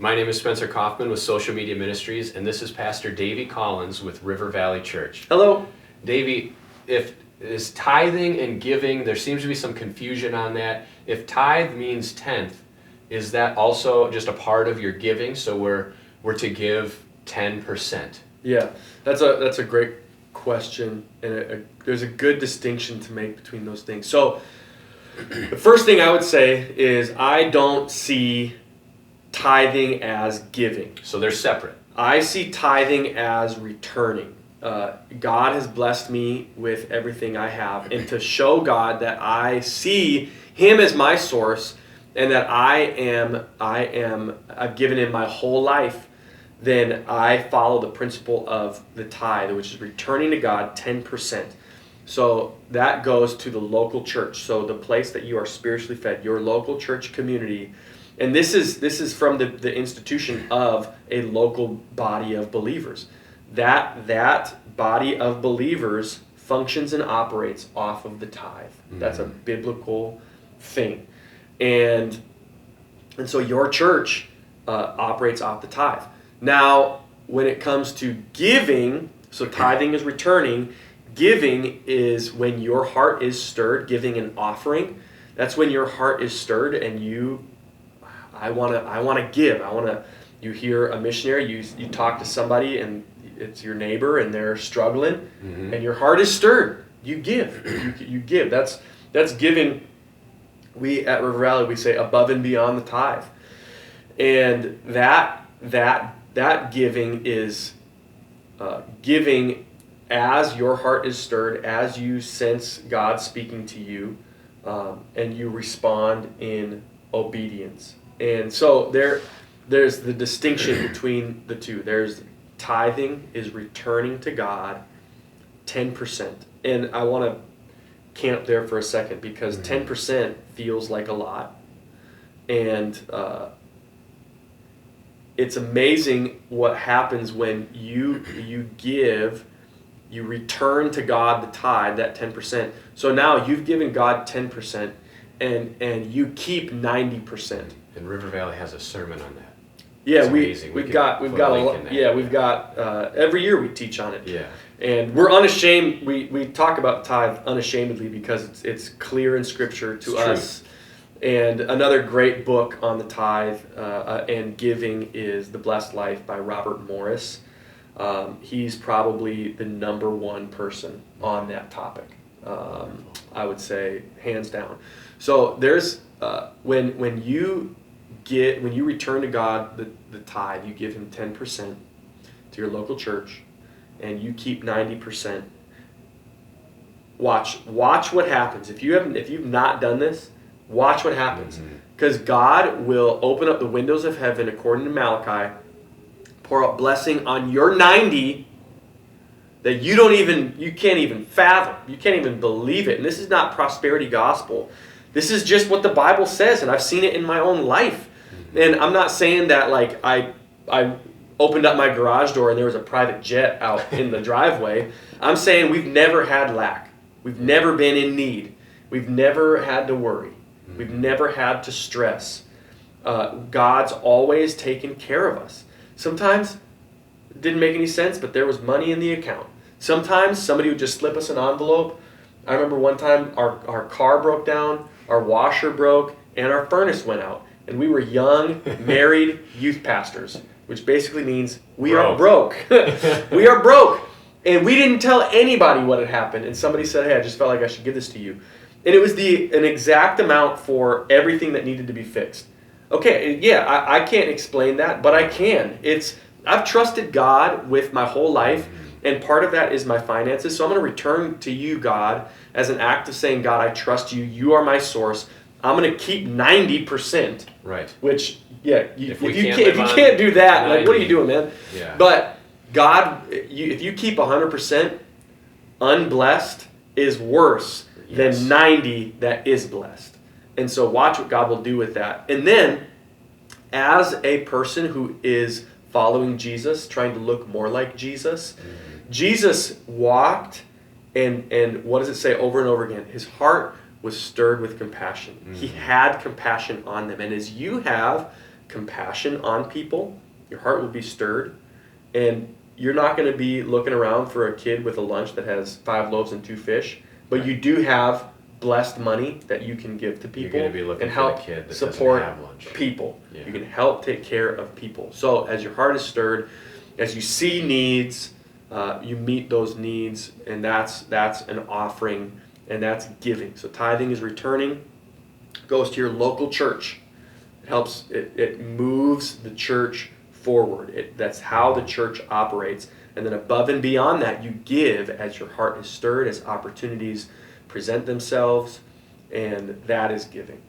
My name is Spencer Kaufman with Social Media Ministries, and this is Pastor Davey Collins with River Valley Church. Hello. Davey, if is tithing and giving, there seems to be some confusion on that. If tithe means tenth, is that also just a part of your giving? So we're to give 10%. Yeah, that's a great question, and there's a good distinction to make between those things. So the first thing I would say is I don't see tithing as giving. So they're separate. I see tithing as returning. God has blessed me with everything I have, and to show God that I see Him as my source and that I've given Him my whole life, then I follow the principle of the tithe, which is returning to God 10%. So that goes to the local church. So the place that you are spiritually fed, your local church community. And this is from the institution of a local body of believers. That body of believers functions and operates off of the tithe. That's a biblical thing. And so your church operates off the tithe. Now, when it comes to giving, so tithing is returning, giving is when your heart is stirred, giving an offering. That's when your heart is stirred and I want to give. You hear a missionary, you talk to somebody and it's your neighbor and they're struggling, and your heart is stirred. You give. You give. That's giving. We at River Valley, we say above and beyond the tithe. And that giving is giving as your heart is stirred, as you sense God speaking to you, and you respond in obedience. And so there's the distinction between the two. There's tithing is returning to God 10%. And I want to camp there for a second because 10% feels like a lot. And it's amazing what happens when you give, you return to God the tithe, that 10%. So now you've given God 10% and you keep 90%. And River Valley has a sermon on that. Yeah, it's we've got a lot. Yeah, we've got every year we teach on it. Yeah. And we're unashamed. We talk about tithe unashamedly because it's clear in Scripture to us. And another great book on the tithe and giving is The Blessed Life by Robert Morris. He's probably the number one person on that topic. I would say hands down. So there's when you return to God the tithe, you give Him 10% to your local church, and you keep 90%. Watch what happens. If you've not done this, watch what happens. Because God will open up the windows of heaven according to Malachi, pour out blessing on your 90 that you can't even fathom. You can't even believe it. And this is not prosperity gospel. This is just what the Bible says, and I've seen it in my own life. And I'm not saying that like I opened up my garage door and there was a private jet out in the driveway. I'm saying we've never had lack. We've never been in need. We've never had to worry. We've never had to stress. God's always taken care of us. Sometimes it didn't make any sense, but there was money in the account. Sometimes somebody would just slip us an envelope. I remember one time our car broke down, our washer broke, and our furnace went out. And we were young, married youth pastors, which basically means we are broke. We are broke. And we didn't tell anybody what had happened. And somebody said, hey, I just felt like I should give this to you. And it was an exact amount for everything that needed to be fixed. Okay, yeah, I can't explain that, but I can. I've trusted God with my whole life, and part of that is my finances. So I'm going to return to you, God, as an act of saying, God, I trust you. You are my source. I'm going to keep 90%. Right. Which, yeah, if you can't do that, 90, like, what are you doing, man? Yeah. But God, if you keep 100%, unblessed is worse than 90 that is blessed. And so watch what God will do with that. And then, as a person who is following Jesus, trying to look more like Jesus, Jesus walked, and what does it say over and over again? His heart was stirred with compassion. He had compassion on them. And as you have compassion on people. Your heart will be stirred, and you're not going to be looking around for a kid with a lunch that has 5 loaves and 2 fish, but Right. you do have blessed money that you can give to You're people going to be looking and for help the kid that support doesn't have lunch. people. Yeah. You can help take care of people. So as your heart is stirred, as you see needs, you meet those needs, and that's an offering, and that's giving. So tithing is returning, goes to your local church. It helps. It moves the church forward. That's how the church operates. And then above and beyond that, you give as your heart is stirred, as opportunities present themselves, and that is giving.